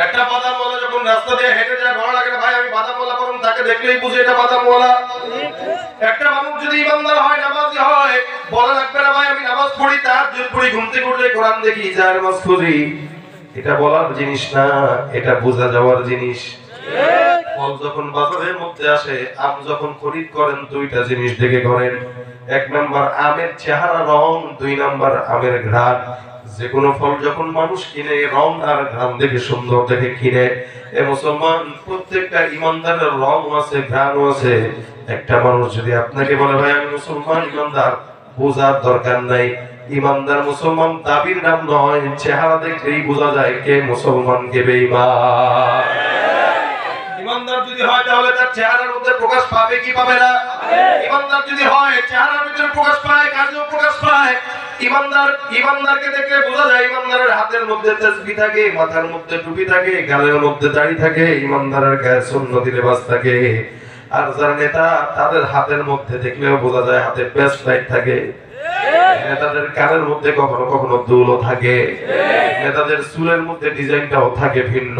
একটা বাদামওয়ালা যখন রাস্তা দিয়ে হেঁটে যায় ভালো লাগে না ভাই, আমি বাদামওয়ালা বরং তাকে দেখলেই বুঝি এটা বাদামওয়ালা। একটা মানুষ যদি ইমানদার হয়, নামাজি হয়, বলা লাগবে না ভাই আমি নামাজ পড়ি, তাহাজ্জুদ পড়ি, ঘুম থেকে উঠলে কোরআন দেখি, যার নামাজ পড়ি। এটা বলার জিনিস না, এটা বোঝা যাওয়ার জিনিস। ফল যখন বাজারের মধ্যে আসে, আম যখন খরিদ করেন, দুইটা জিনিস দেখে করেন। এক নাম্বার আমের চেহারা রং, দুই নাম্বার আমের ঘ্রাণ। যে কোনো ফল যখন মানুষ কিনে, রং আর ঘ্রাণ দেখে সুন্দর দেখে কিনে। এ মুসলমান, প্রত্যেকটা ইমানদারের রং আছে, ঘ্রাণও আছে। একটা মানুষ যদি আপনাকে বলে ভাই আমি মুসলমান ইমানদার, বোঝার দরকার নাই। ইমানদার মুসলমান দাবির নাম নয়, চেহারা দেখলেই বোঝা যায় কে মুসলমান কে বেঈমান। ইমানদার যদি হয় তাহলে তার চেহারার মধ্যে প্রকাশ পাবে কি পাবে না? ইমানদার যদি হয় চেহারার ভিতরে প্রকাশ পায়, কাজেও প্রকাশ পায়। ইমানদারকে দেখলে বোঝা যায় ইমানদারের হাতের মধ্যে তাসবিহ থাকে, মাথার মধ্যে টুপি থাকে, গালের মধ্যে দাড়ি থাকে, ইমানদারের গায়ে সুন্নতি লিবাস থাকে। আর যারা নেতা, তাদের হাতের মধ্যে দেখলেও বোঝা যায় হাতে বেস্ট লাইট থাকে। নেতাদের কানের মধ্যে কখনো কখনো দুলও থাকে, নেতাদের চুলের মধ্যে ডিজাইনটাও থাকে ভিন্ন।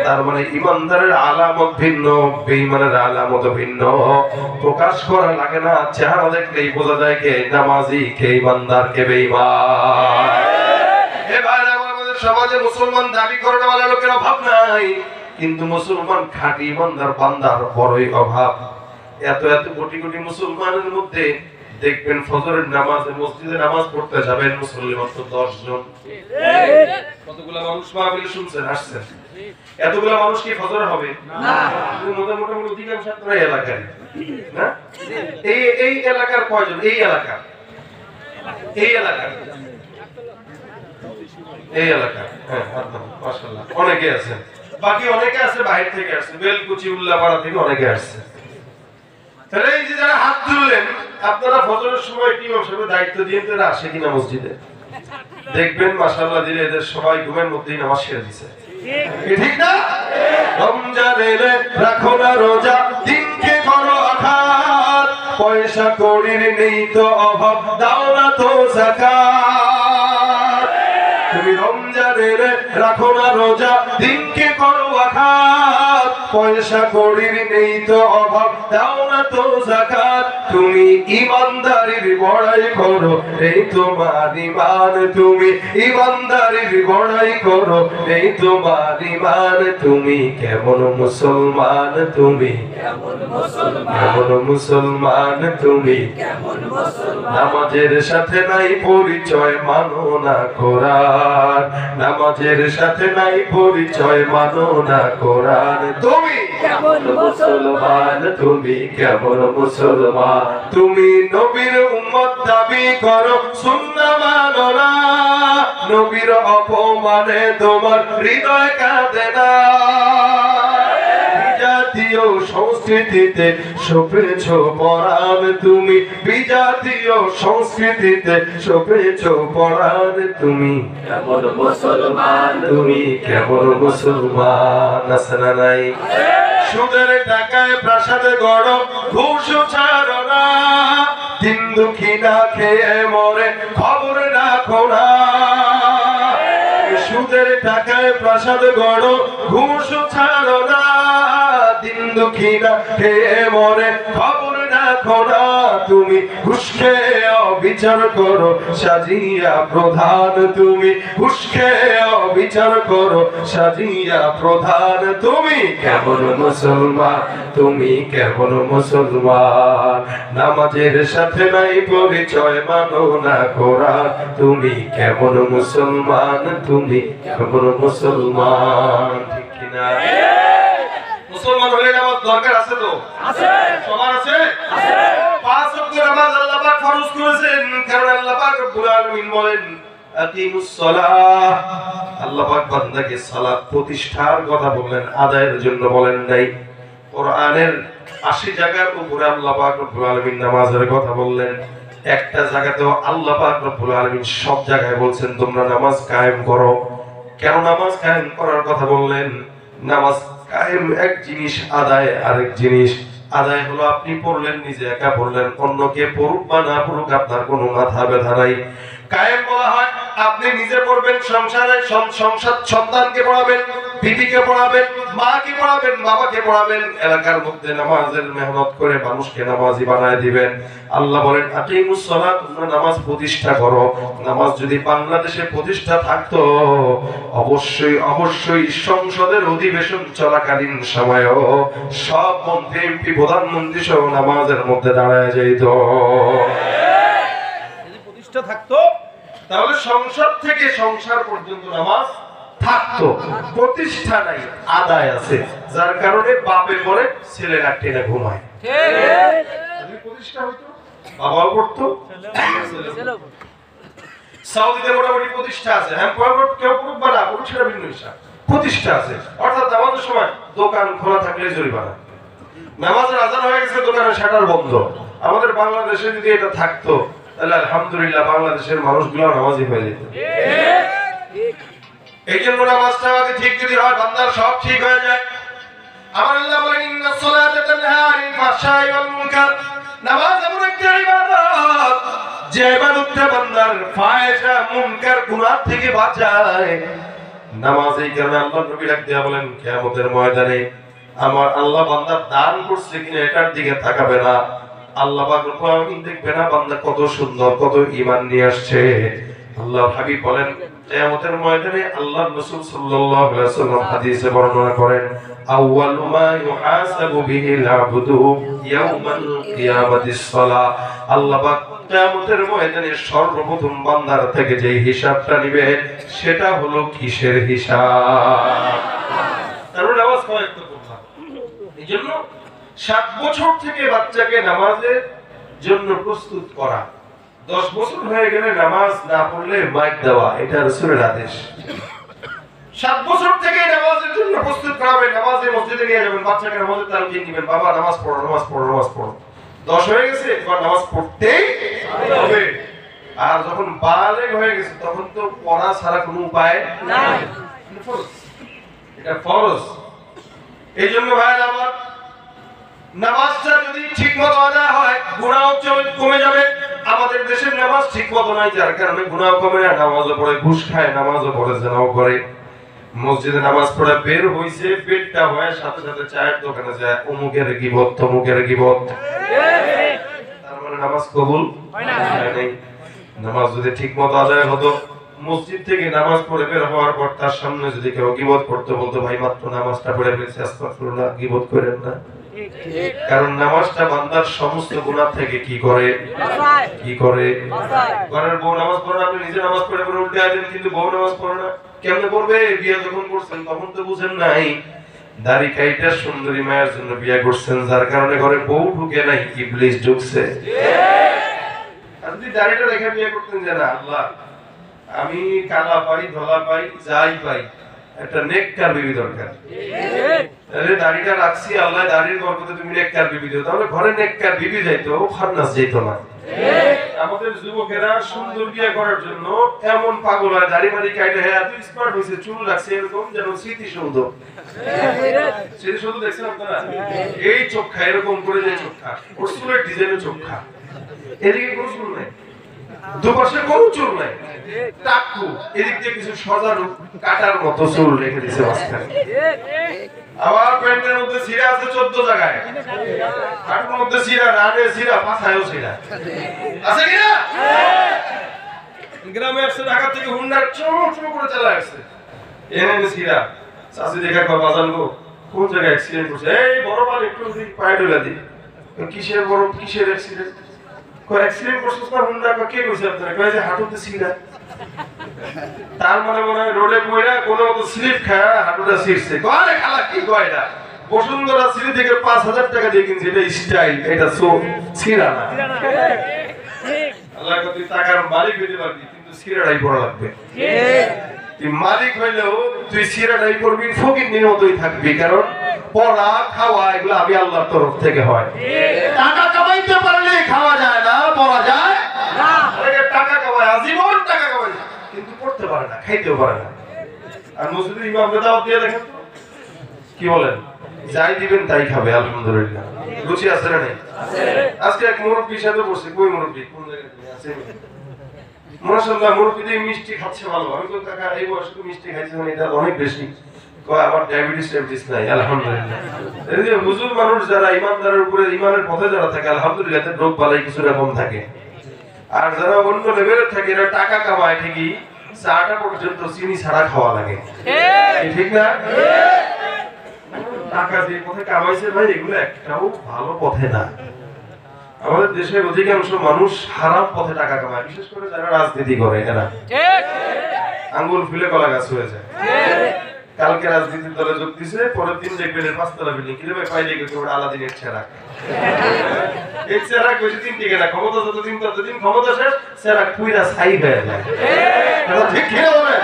তার মানে ইমানদারের আলামত ভিন্ন, বেঈমানের আলামত ভিন্ন। প্রকাশ করা লাগে না, চেহারা দেখলেই বোঝা যায় কে নামাজি, কে ইমানদার, কে বেঈমান। এ ভাইরা, আমাদের সমাজে মুসলমান দাবি করানোওয়ালা লোকের অভাব নাই, কিন্তু মুসলমান খাঁটি ইমানদার বান্দার বড়ই অভাব। এত এত কোটি কোটি মুসলমানের মধ্যে দেখবেন ফজরের নামাজে মসজিদে নামাজ পড়তে যাবেন মুসল্লি মাত্র 10 জন। কতগুলা মানুষ মাহফিলে শুনছেন, আসছেন, এতগুলা মানুষ কি ফজর হবে না? মোটামুটি অধিকাংশ ছাত্র এলাকায় না। এই এলাকার কয়জন? এই এলাকার হ্যাঁ, মাশাআল্লাহ অনেকে আছেন। বাকি অনেকে আছে বাইরে থেকে আসছে, বেলকুচি উল্লাপাড়া থেকে অনেকে আসছে। তাহলে এই যে যারা হাত তুললেন, আপনারা ফজরের সময় কি হিসেবে দায়িত্ব দিয়ে তারা আসে কিনা মসজিদে? দেখবেন মাশাআল্লাহ দিলে এদের সবাই ঘুমের মধ্যেই নামাজ সেরে দিছে। ঠিক না? রমজান এলে রাখো না রোজা, দিনকে করো আঘাত, পয়সা কড়ির নেই তো অভাব, দাও না তো যাকাত। তুমি রমজান এলে রাখো না রোজা, দিনকে করো আঘাত, পয়সা কড়ির নেই তো অভাব, দাও না তো যাকাত। তুমি ইমানদারির বড়াই করো, এই তোমার ইমান। তুমি ইমানদারির বড়াই করো, এই তোমার ইমান। তুমি কেমন মুসলমান, তুমি কেমন মুসলমান, তুমি নামাজের সাথে নাই পরিচয়, মানো না কোরআন। নামাজের সাথে নাই পরিচয়, মানো না কোরআন। তুমি কেমন মুসলমান, তুমি কেমন মুসলমান। তুমি নবীর উম্মত দাবি করো, সুন্নাহ মানো না। নবীর অপমানে তোমার হৃদয় কাঁদে না। বিজাতীয় সংস্কৃতিতে সপেছ পরাণ, তুমি বিজাতীয় সংস্কৃতিতে সপেছ পরাণ। তুমি কেমন মুসলমান, তুমি কেমন মুসলমান। আছে না নাই? সুদের টাকায় প্রাসাদে গড়, ঘুষ ছাড়ো না। দিন দুঃখী না খেয়ে মরে, খবর রাখো না। সুদের টাকায় প্রাসাদ গড়, ঘুষ ছাড়ো না। দিন দুঃখী না খেয়ে মরে, খবর রাখো না। তুমি ঘুষ খেয়ে অবিচার করো, সাজিয়া প্রধান। তুমি ঘুষ খেয়ে অবিচার করো, সাজিয়া প্রধান। তুমি কেমন মুসলমান, তুমি কেমন মুসলমান। নামাজের সাথে নাই পরিচয়, মানো না কোরআন। তুমি কেমন মুসলমান, তুমি কেমন মুসলমান। ঠিক কিনা? মুসলমান হলে নামাজ দরকার আছে তো? আছে। সবার আছে? আছে। 5 ওয়াক্ত নামাজ আল্লাহ পাক ফরজ করেছেন, কারণ আল্লাহ পাক রব্বুল আলামিন বলেন আকিমুস সালাহ। আল্লাহ পাক বান্দাকে সালাত প্রতিষ্ঠার কথা বললেন, আদায়ের জন্য বলেন নাই। কোরআনের 80 জায়গার উপরে আল্লাহ পাক রব্বুল আলামিন নামাজের কথা বললেন। একটা জায়গাতেও আল্লাহ পাক রব্বুল আলামিন সব জায়গায় বলছেন তোমরা নামাজ কায়েম করো। কেন নামাজ কায়েম করার কথা বললেন? নামাজ কায়েম এক জিনিস, আদায় আরেক জিনিস। আদায় হলো আপনি পড়লেন, নিজে একা পড়লেন, অন্যকে পড়ুক বা না পড়ুক আপনার কোনো মাথা ব্যথা নাই। কায়েম বলা হয় আপনি নিজে পড়বেন, সংসারে সংসার সন্তানকে পড়াবেন, বিবিকে পড়াবেন, মাকে পড়াবেন, বাবাকে পড়াবেন, এলাকার মধ্যে নামাজের মেহনত করে মানুষকে নামাজি বানায় দিবেন। আল্লাহ বলেন আকিমুস সালাত, তোমরা নামাজ প্রতিষ্ঠা করো। নামাজ যদি বাংলাদেশে প্রতিষ্ঠা থাকতো, অবশ্যই অবশ্যই সংসদের অধিবেশন চলাকালীন সময়েও সব মন্ত্রী এমপি প্রধানমন্ত্রী সহ নামাজের মধ্যে দাঁড়ায় যেত। যদি প্রতিষ্ঠা থাকতো তাহলে সংসদ থেকে সংসার পর্যন্ত নামাজ থাকতো। প্রতিষ্ঠা নাই, আদায় আছে, যার কারণে বাপে পরে ছেলেরা টেনে ঘুমায়। যদি প্রতিষ্ঠা হইতো, বাবাও পড়তো, সাউদিতে মোটামুটি প্রতিষ্ঠা আছে। হ্যাঁ, কেউ পড়ুক বা না পড়ুক সেটা ভিন্ন বিষয়, প্রতিষ্ঠা আছে। অর্থাৎ নামাজের সময় দোকান খোলা থাকলে জরিমানা, নামাজের আজান হয়ে গেছে দোকানের শাটার বন্ধ। আমাদের বাংলাদেশে যদি এটা থাকতো তাহলে আলহামদুলিল্লাহ বাংলাদেশের মানুষগুলো নামাজি হয়ে যেত। এই জন্য নামাজটা আগে ঠিক যদি হয়, বান্দার সব ঠিক হয়ে যায়। আমার আল্লাহ বলেন ইন্নাস সালাতা তানহা আনিল ফাহশাই ওয়াল মুনকার, নামাজ এমন একটা ইবাদত যে ইবাদতটা বান্দার ফাহশা মুনকার গুনাহ থেকে বাঁচায়। নামাজ এই কারণে আল্লাহ নবী ডাক দিয়া বলেন কিয়ামতের ময়দানে আমার আল্লাহ বান্দার দান করছে কিনা এটার দিকে তাকাবে না, আল্লাহ পাক রব্বুল আলামিন দেখবে না বান্দা কত সুন্দর, কত ঈমান নিয়ে আসছে। আল্লাহ হাবিব বলেন কিয়ামতের ময়দানে আল্লাহ রাসূল সাল্লাল্লাহু আলাইহি ওয়াসাল্লাম হাদিসে বর্ণনা করেন আউয়ালু মা ইউহাসাবু বিহিল আবদু ইয়াউমাল কিয়ামাতিস সালাহ। আল্লাহ পাক কিয়ামতের ময়দানে সর্বপ্রথম বান্দার থেকে যে হিসাবটা নেবে সেটা হলো কিসের হিসাব? তারপর নামাজ কয়েকটা পড়লাম। এইজন্য 7 বছর থেকে বাচ্চাকে নামাজের জন্য প্রস্তুত করা, 10 বছর হয়ে গেলে নামাজ না পড়লে মাইক দেওয়া, এটা রাসূলের আদেশ। 7 বছর থেকে নামাজের জন্য প্রস্তুত করাবেন, নামাজে মসজিদে নিয়ে যাবেন, বাচ্চাকে নামাজের তালিম দিবেন, বাবা নামাজ পড়ো, নামাজ পড়ো, নামাজ পড়ো। 10 হয়ে গেছে, এবার নামাজ পড়তেই হবে। আর যখন বালেগ হয়ে গেছে তখন তো পড়া ছাড়া কোনো উপায় নাই, এটা ফরজ। এই জন্য ভাইরা আমার, নামাজটা যদি ঠিকমতো আদায় হয় গুনাহ কমে যাবে। আমাদের দেশের নামাজ ঠিকমতো নাই, যার কারণে গুনাহ কমে না। নামাজও পড়ে ঘুষ খায়, নামাজও পড়ে জিনাও করে। মসজিদে নামাজ পড়ে বের হইছে, পেটটা হয় সাথে সাথে চায়ের দোকানে যায় অমুকের গীবত তমুকের গীবত, তার মানে নামাজ কবুল হয় নাই। নামাজ যদি ঠিকমতো আদায় হতো, মসজিদ থেকে নামাজ পড়ে বের হওয়ার পর তার সামনে যদি কেউ গীবত করতে বলতো, ভাই মাত্র নামাজটা পড়ে ফেলেছি, আস্তাগফিরুল্লাহ, গীবত করেন না। কারণ নামাজটা বান্দার সমস্ত গুনাহ থেকে কি করে? ঘরের বউ নামাজ পড়ে না, আপনি নিজে নামাজ পড়ে পড়ে উল্টে আছেন, কিন্তু বউ নামাজ পড়ে না, কেমনে পড়বে? বিয়ে যখন করছেন তখন তো বুঝেন নাই, দাড়ি কাইটা সুন্দরী মায়ের জন্য বিয়ে করছেন, যার কারণে ঘরে বউ ঢুকে নাই, ইবলিস ঢুকছে। আর যদি দাড়িটা রেখে বিয়ে করতেন যে না আল্লাহ আমি কালা পাই ধলা পাই যাই পাই, একটা নেককার বিবি দরকার, আরে দাড়িটা রাখছি আল্লাহ দাড়ির বরকতে তুমি নেককার বিবি দিও, তাহলে ঘরে নেককার বিবি যাইতো, খান্নাস যাইতো না। আমাদের যুবকেরা সুন্দর বিয়ে করার জন্য এমন পাগল হয়, দাড়ি মারি কাইটে হ্যাঁ এত স্মার্ট হয়েছে, চুল রাখছে এরকম যেন স্মৃতিসৌধ। স্মৃতিসৌধ দেখছেন আপনারা? এই চোখা এরকম করে যায়, চোখা ওর চুলের ডিজাইনের চোখা, এদিকে কোনো চুল নাই, দুপাশে কোনো চুল নাই, টাকু এদিক দিয়ে কিছু সজারু কাটার মতো চুল রেখে দিয়েছে মাঝখানে। আবার প্যান্টের মধ্যে ছিঁড়া আছে 14 জায়গায়, হাঁটুর মধ্যে ছিঁড়া, রানে ছিঁড়া, পাছায়ও ছিঁড়া আছে কিনা? গ্রামে আসছে ঢাকা থেকে হুন্ডার চো করে চালা আসছে, এনে ছিঁড়া। চাষি দেখা কয় বাজান গো কোন জায়গায় অ্যাক্সিডেন্ট করছে? এই বড় পাল একটু পায়ে ডলে দি। কিসের বড় কিসের অ্যাক্সিডেন্ট? কয় অ্যাক্সিডেন্ট করছিস না হুন্ডা? কে কইছে আপনারা? কয় যে হাঁটুতে ছিঁড়া। তার মানে মনে হয় রোডে পড়া কোনো মতো স্লিপ খায় হাঁটুটা ছিঁড়ছে। কয় খালা কি কয় এটা? বসুন্ধরা সিটি থেকে 5000 টাকা দিয়ে কিনছে, এটা স্টাইল, এটা ছিঁড়া না। আল্লাহ তুই টাকার মালিক হইতে পারবি, কিন্তু ছিঁড়াটাই পড়া লাগবে। তুই মালিক হইলেও তুই ছিঁড়াটাই করবি, ফকিন্নির মতোই থাকবি, কারণ পড়া খাওয়া এগুলো আমি আল্লাহর তরফ থেকে হয়। টাকা কামাইতে পারলে খাওয়া যায় না, পড়া যায় না। টাকা কামায় আজীবন টাকা কামায়, কিন্তু পড়তে পারে না, খাইতেও পারে না। আর মসজিদের ইমামকে দাওয়াত দিয়ে দেখেন তো, কি বলেন? যাই দিবেন তাই খাবে, আলহামদুলিল্লাহ। রুচি আছে না? নেই? আজকে এক মুরব্বীর সাথে বসে, কই মুরব্বী কোন জায়গায় আছে? মাশাআল্লাহ মুরব্বী মিষ্টি খাচ্ছে ভালো। আমি তো কাকা এই বয়সে মিষ্টি খাইছি, মানে এটা অনেক বেশি। আমার ডায়াবেটিস নাই আলহামদুলিল্লাহ। এই যে হুজুর মানুষ যারা ইমানদারের উপরে ইমানের পথে যারা থাকে আলহামদুলিল্লাহ এদের রোগ বালাই কিছুটা কম থাকে। আর যারা অন্য লেভেলে থাকে এরা টাকা কামায় ঠিকই, চাটা পর্যন্ত চিনি ছাড়া খাওয়া লাগে, ঠিক না? টাকা দিয়ে পথে কামাইছে ভাই, এগুলো একটাও ভালো পথে না। আমাদের দেশের অধিকাংশ মানুষ হারাম পথে টাকা কামায়, বিশেষ করে যারা রাজনীতি করে এরা আঙ্গুল ফুলে কলা গাছ হয়ে যায়। কালকে রাজনীতির দলে যোগ দিছে, পরের দিন দেখবেন 5 তলা বিল্ডিং কিভাবে পাইলে গেছে ওটা আলাদিনের ছেড়া। এই ছেড়া বেশি দিন টিকে না, ক্ষমতা যতদিন ততদিন ক্ষমতা শেষ, ছেড়া পুইরা ছাই হয়ে যায়। ঠিক কি হবে?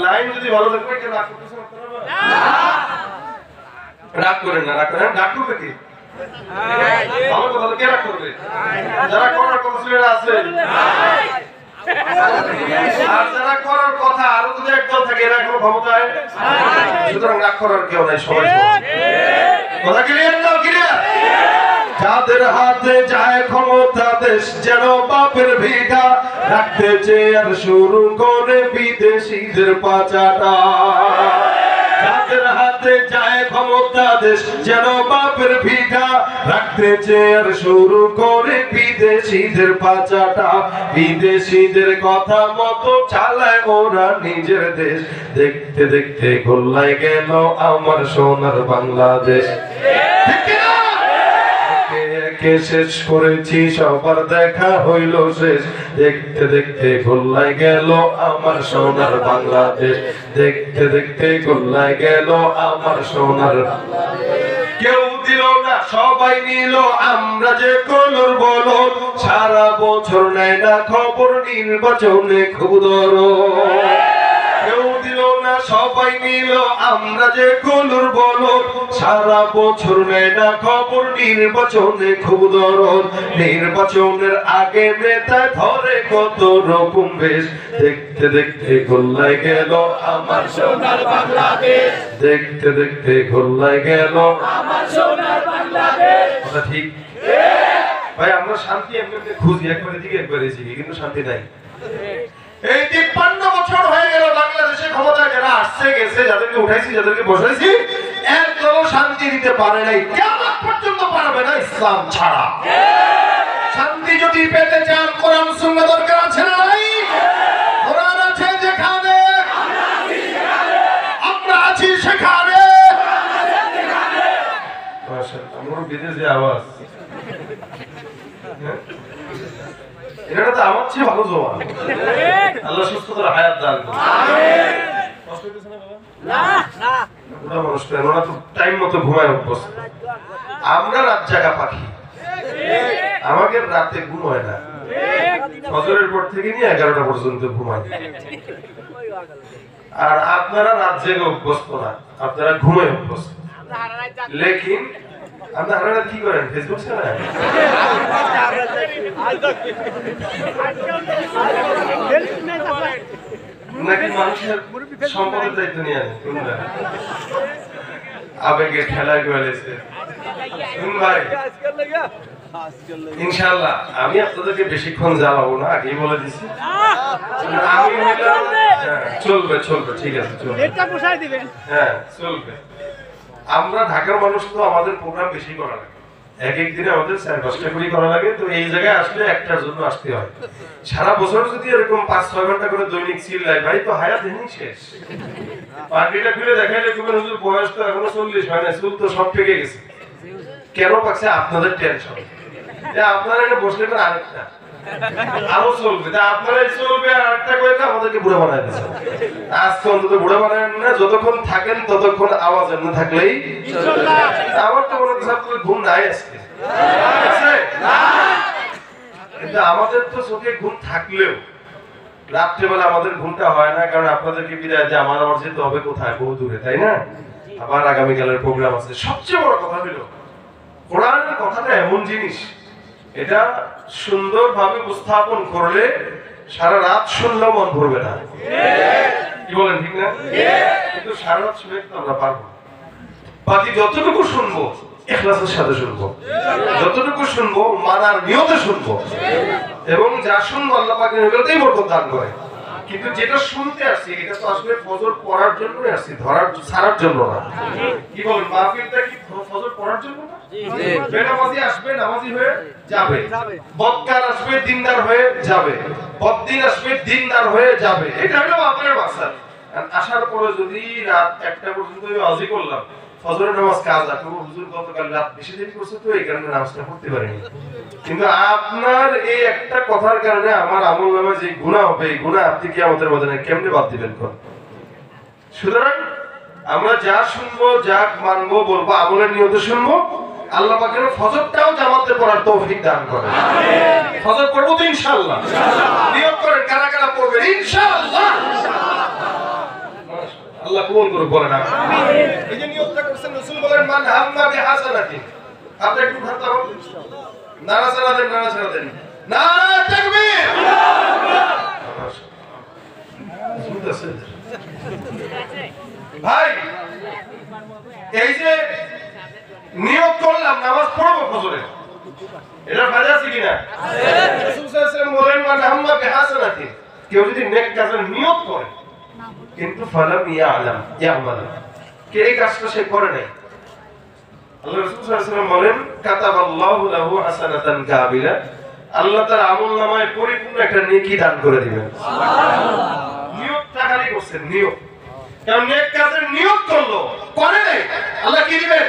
লাইন যদি ভালো থাকবে কেন রাগ করতেছেন আপনারা? রাগ করেন না, রাগ করেন রাগ করবে কি? ভালো কথা কে রাগ করবে? যারা করার কথা আছে, আর যারা করার কথা আরো যদি একদল থাকে এরা কোনো ক্ষমতায়, সুতরাং রাগ করার কেউ নাই, সবাই কথা ক্লিয়ার নাও, ক্লিয়ার? যাদের হাতে যায় ক্ষমতা দেশ যেন বাপের ভিটা, রাখতে চেয়ে আর শুরু করে বিদেশিদের পাচাটা। যাদের হাতে যায় ক্ষমতা দেশ যেন বাপের ভিটা, রাখতে চেয়ে আর শুরু করে বিদেশিদের পাচাটা। বিদেশিদের কথা মতো চালায় ওরা নিজের দেশ, দেখতে দেখতে গোল্লায় গেল আমার সোনার বাংলাদেশ। কে শেষ করেছি সবার দেখা হইল শেষ, দেখতে দেখতে গোল্লায় গেল আমার সোনার বাংলাদেশ, দেখতে দেখতে গোল্লায় গেল আমার সোনার। কেউ দিল না সবাই নিল, আমরা যে কলর বলো, সারা বছর নেয় না খবর নির্বাচনে খুব দরদ। কেউ দিল না সবাই নিল, আমরা যে কলুর বলো, সারা বছর নেয় না খবর নির্বাচনে খুব দরদ। নির্বাচনের আগে নেতা ধরে কত রকম বেশ, দেখতে দেখতে গোল্লায় গেল আমার সোনার বাংলাদেশ, দেখতে দেখতে গোল্লায় গেল আমার সোনার বাংলাদেশ। ঠিক ভাই, আমরা শান্তি এমনি খুঁজি, একবারে দিকে একবারে দিকে, কিন্তু শান্তি নাই। এই 53 বছর হয়ে গেল বাংলাদেশে ক্ষমতায় যারা আসছে গেছে, যাদেরকে উঠাইছি যাদেরকে বসাইছি, একদম শান্তি দিতে পারে নাই, কিয়ামত পর্যন্ত পারবে না ইসলাম ছাড়া। শান্তি যদি পেতে চান কোরআন সুন্নাহ দরকার আছে না নাই? কোরআন আছে যেখানে আমরা আছি সেখানে। মাশাআল্লাহ, আমার বিদেশে আওয়াজ, এটা তো আমার চেয়ে ভালো জবান। আল্লাহ সুস্থতার হায়াত দান করুন। আমিন। কষ্ট হইতেছে না বাবা? না না, পুরো মানুষ তো এমন তো টাইম মতো ঘুমায় অভ্যস্ত। আমরা রাত জাগা পাখি, আমাকে রাতে ঘুম হয় না। ফজরের পর থেকে নিয়ে 11টা পর্যন্ত ঘুমাই। আর আপনারা রাত জেগে অভ্যস্ত না, আপনারা ঘুমায় অভ্যস্ত। লেকিন আপনি আপনারা কি করেন? ফেসবুক চালান নাকি মানুষের সম্পদের দায়িত্ব নিয়ে আনেন? কোনটা আবেগে খেলায় গেলেছে ভাই? ইনশাআল্লাহ আমি আপনাদেরকে বেশিক্ষণ জ্বালাবো না, আগেই বলে দিছি। আমি চলবে চলবে, ঠিক আছে চলবে, হ্যাঁ চলবে। আমরা ঢাকার মানুষ তো আমাদের প্রোগ্রাম বেশি করা লাগে, এক এক দিনে আমাদের 4-5টা করে করা লাগে। তো এই জায়গায় আসলে একটার জন্য আসতে হয়। সারা বছর যদি এরকম 5-6 ঘন্টা করে দৈনিক সিল লাই ভাই, তো হায়াত এমনি শেষ। পার্টিটা খুলে দেখাইলে খুবই হুজুর বয়স তো এখনো 40 হয় না, চুল তো সব পেকে গেছে। কেন পাচ্ছে? আপনাদের টেনশন। আপনারা এটা বসলে করে আরেকটা আরো চলবে, আপনারাই চলবে আর আরেকটা করে আমাদেরকে বুড়া বানায় দিচ্ছে। আজকে অন্তত বুড়া বানায় না, যতক্ষণ থাকেন ততক্ষণ আওয়াজ এমনি থাকলেই আমার তো মনে হচ্ছে ঘুম নাই আজকে, কিন্তু আমাদের তো চোখে ঘুম থাকলেও রাত্রেবেলা আমাদের ঘুমটা হয় না, কারণ আপনাদেরকে বিদায় দিয়ে আমার যেতে হবে কোথায়, বহু দূরে, তাই না? আবার আগামীকালের প্রোগ্রাম আছে। সবচেয়ে বড় কথা হলো কোরআনের কথাটা এমন জিনিস, এটা সুন্দরভাবে উপস্থাপন করলে সারা রাত শুনলেও মন ভরবে না। কি বলেন, ঠিক না? কিন্তু সারা রাত শুনে তো আমরা পারবো। বাকি যতটুকু শুনবো ইখলাসের সাথে শুনবো, যতটুকু শুনবো মানার নিয়তে শুনবো, এবং যা শুনবো আল্লাহ পাকের নিকটেই বরকত দান করে। কিন্তু যেটা শুনতে আসছি এটা তো আসলে ফজর পড়ার জন্যই আসছি, ধরার ছাড়ার জন্য না। কি বলেন, মাহফিলটা কি ফজর পড়ার জন্য না? বেনামাজি আসবে, নামাজি হয়ে যাবে, বদকার আসবে, দিনদার হয়ে যাবে, বদ্দিন আসবে, দিনদার হয়ে যাবে। এটা হলো মাহফিলের মাকসাদ। আসার পরে যদি রাত 1টা পর্যন্ত ওয়াজি করলাম, ফজরের নামাজ কাজা করব, হুজুর গতকাল রাত বেশি দেরি করছে তো এই কারণে নামাজটা পড়তে পারিনি, কিন্তু আপনার এই একটা কথার কারণে আমার আমলনামায় যে গুনাহ হবে, এই গুনাহ আপনি কিয়ামতের ময়দানে কেমনে বাদ দিবেন কোন? সুতরাং আমরা যা শুনবো, যা মানবো, বলবো, আমলের নিয়তে শুনবো। আল্লাহ পাক যেন ফজরটাও জামাতে পড়ার তৌফিক দান করেন। আমিন। ফজর পড়বো তো ইনশাআল্লাহ। নিয়ত করেন কারা কারা পড়বেন ইনশাআল্লাহ। আল্লাহ কবুল করুক, বলেন আমিন। এই যে নিয়তটা করছেন, রাসূল বলেন মান হাম্মা বিহাসানাতিন, আপনি একটু ভাবতে হবে, নারা ছাড়া দেন, নারা ছাড়া দেন, নারা তাকবীর, ভাই। এই যে নিয়ত করলাম নামাজ পড়বো ফজরে, এটা ফায়দা আছে কিনা? রাসূল সাল্লাল্লাহু আলাইহি ওয়াসাল্লাম বলেন মান হাম্মা বিহাসানাতিন, কেউ যদি নেক কাজের নিয়ত করে কিন্তু ফালাম ইয়ামাল, কে এই কাজটা সে করে নাই, আল্লাহ রাসূল সাল্লাল্লাহু আলাইহি ওয়াসাল্লাম বলেন কাতাবাল্লাহু লাহু হাসানাতান কাবিলা, আল্লাহ তার আমলনামায় পরিপূর্ণ একটা নেকি দান করে দিবেন। সুবহানাল্লাহ। নিয়তটা খালি করছেন, নিয়ত, কারণ নেক কাজের নিয়ত করলো, করে নাই, আল্লাহ কি দিবেন?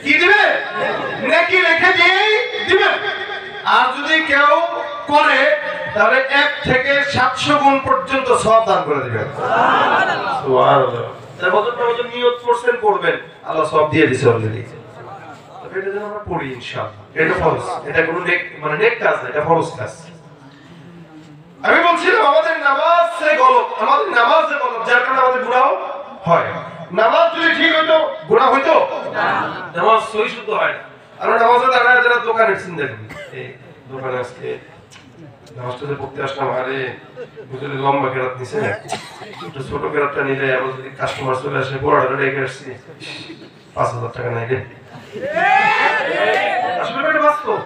কি দিবেন? নেকি রেখে দিয়েই দিবেন। আর যদি কেউ করে তাহলে 1 থেকে 700 গুণ পর্যন্ত সওয়াব দান করে দিবেন। সুবহানাল্লাহ। সুবহানাল্লাহ। তাই বছরটা নিয়ত করছেন করবেন, আল্লাহ সওয়াব দিয়ে দিয়েছে অলরেডি। এটা যেন আমরা পড়ি ইনশাআল্লাহ। এটা ফরজ, এটা কোনো নেক মানে নেক কাজ না, এটা ফরজ কাজ। আমি বলছিলাম আমাদের নামাজ সে গলত, আমাদের নামাজ সে গলত, যার কারণে আমাদের গুনাহ হয়। নামাজ যদি ঠিক হইতো গুনাহ হইতো না, নামাজ সহি শুদ্ধ হয় না। আমরা নামাজে দাঁড়ায় যারা দোকানে চিন্তা করি, এই দোকানে আজকে নামাজটা পড়তে আসলাম, আরে বুঝলি লম্বা কেরাত নিছে, একটু ছোট কেরাতটা নিলে আবার যদি কাস্টমার চলে আসে বড়টা রেখে আসছি 5,000 টাকা নাই রে। আসলে এটা বাস্তব।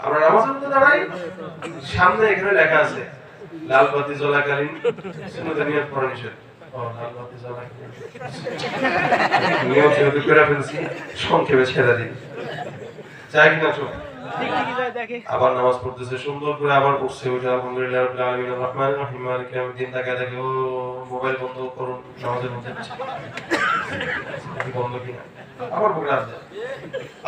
আমরা নামাজের মধ্যে দাঁড়াই, সামনে এখানে লেখা আছে লাল বাতি জ্বলাকালীন সুন্নাতে নিয়ত পড়া নিষেধ। লাল বাতি জ্বলাকালীন নিয়ত যদি করে ফেলছি, সংক্ষেপে ছেড়ে দিন, চাই কিনা চোখ। আবার নামাজ পড়তেছে সুন্দর করে, আবার পড়ছে, ওইটা আলহামদুলিল্লাহ রাব্বিল আলামিন আর রহমানির রহিম মালিকি ইয়াউমিদ্দিন, তাকায় দেখে ও মোবাইল বন্ধ করুন, নামাজের মধ্যে বন্ধ কিনা, আবার প্রোগ্রাম দেয়।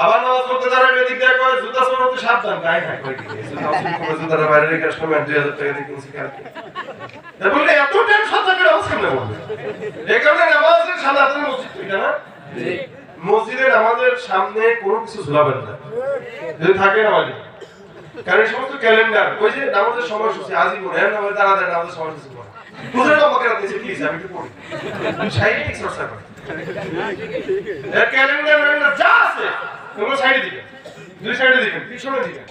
আবার নামাজ পড়তে দাঁড়ায়, এদিক দিয়ে কয় জুতা সরাতে সাবধান, গায়ে না কয় কি জুতা সরাতে, জুতাটা বাইরে রেখে আসলাম, 2000 টাকা দিয়ে কিনছি কালকে। তাই বলে এত টেনশন থাকে নামাজ কেমনে পড়বে? এই কারণে নামাজের সালাতের মসজিদ এটা না, মসজিদে নামাজের সামনে কোনো কিছু ঝুলাবেন না যদি থাকে নামাজে, কারণ এই সমস্ত ক্যালেন্ডার, ওই যে নামাজের সময়সূচি আজই মনে হয় নামাজে দাঁড়ায় নামাজের সময়সূচি মনে বুঝলেন, আমাকে রাতে এসে প্লিজ আমি একটু পড়ি, শারীরিক চর্চা করি, ক্যালেন্ডার যা আছে ওগুলো সাইডে দিবেন, দুই সাইডে দিবেন, পিছনে দিবেন,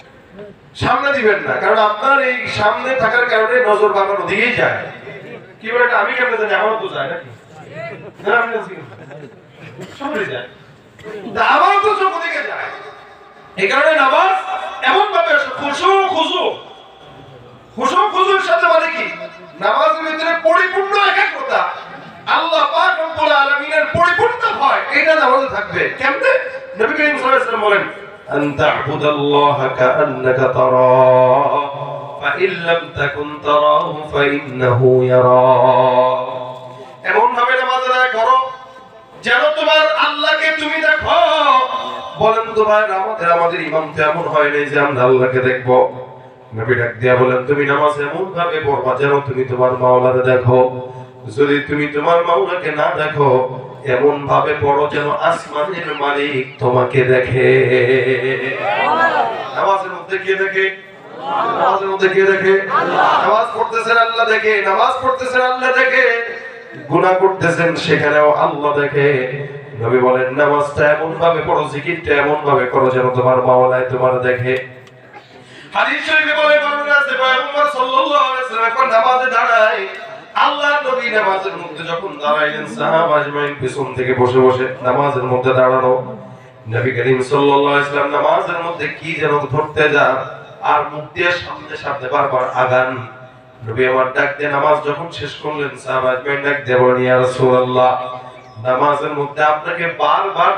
সামনে দিবেন না, কারণ আপনার এই সামনে থাকার কারণে নজর বাবার ওদিকেই যায়। কি বলে এটা আমি কেমন জানি, আমার তো যায় নাকি, সবাই যায়, আমার তো চোখ ওদিকে যায়। এই কারণে নামাজ এমন ভাবে খুশুর সাথে মানে কি, নামাজের ভিতরে পরিপূর্ণ একাগ্রতা, আল্লাহ পাক রব্বুল আলামিনের পরিপূর্ণ ভয়, এটা নামাজে থাকবে। কেমনে? নবী করিম সাল্লাল্লাহু আলাইহি ওয়াসাল্লাম বলেন আন তা'বুদাল্লাহা কাআন্নাকা তারাহু ফা ইন লাম তাকুন তারাহু ফা ইন্নাহু ইয়ারাক। এমন ভাবে নামাজ আদায় করো যেন তোমার আল্লাহকে তুমি দেখো। বলেন তো ভাই, আমাদের ইমাম তো এমন হয় নাই যে আমরা আল্লাহকে দেখবো। নবী ডাক দিয়া বলেন তুমি নামাজ এমন ভাবে পড়বা যেন তুমি তোমার মাওলাকে দেখো। যদি তুমি তোমার মাওলাকে না দেখো, এমন ভাবে পড়ো যেন আসমানের মালিক তোমাকে দেখে। নামাজের মধ্যে কে দেখে? নামাজের মধ্যে কে দেখে? নামাজ পড়তেছেন আল্লাহ দেখে, নামাজ পড়তেছেন আল্লাহ দেখে, গুনাহ করতেছেন সেখানেও আল্লাহ দেখে। নবী বলেন নামাজটা এমন ভাবে পড়ো, জিকিরটা এমন ভাবে করো যেন তোমার মাওলায় তোমার দেখে। হাদিস শরীফে বলে বর্ণনা আছে পয়গম্বর সাল্লাল্লাহু আলাইহি ওয়াসাল্লাম যখন নামাজে দাঁড়ায়, আল্লাহর নবী নামাজের মধ্যে যখন দাঁড়াইলেন, সাহাবা আজমাইন পিছন থেকে বসে বসে নামাজের মধ্যে দাঁড়ানো, নবী করিম সাল্লাল্লাহু আলাইহি ওয়াসাল্লাম নামাজের মধ্যে কি যেন ধরতে যান আর মুখ দিয়ে সামনে সামনে বারবার আগান। নবী আমার ডাক দিয়ে নামাজ যখন শেষ করলেন সাহাবায়ে ডাক দিয়ে বলেন ইয়া রাসূলুল্লাহ নামাজের মধ্যে আপনাকে বারবার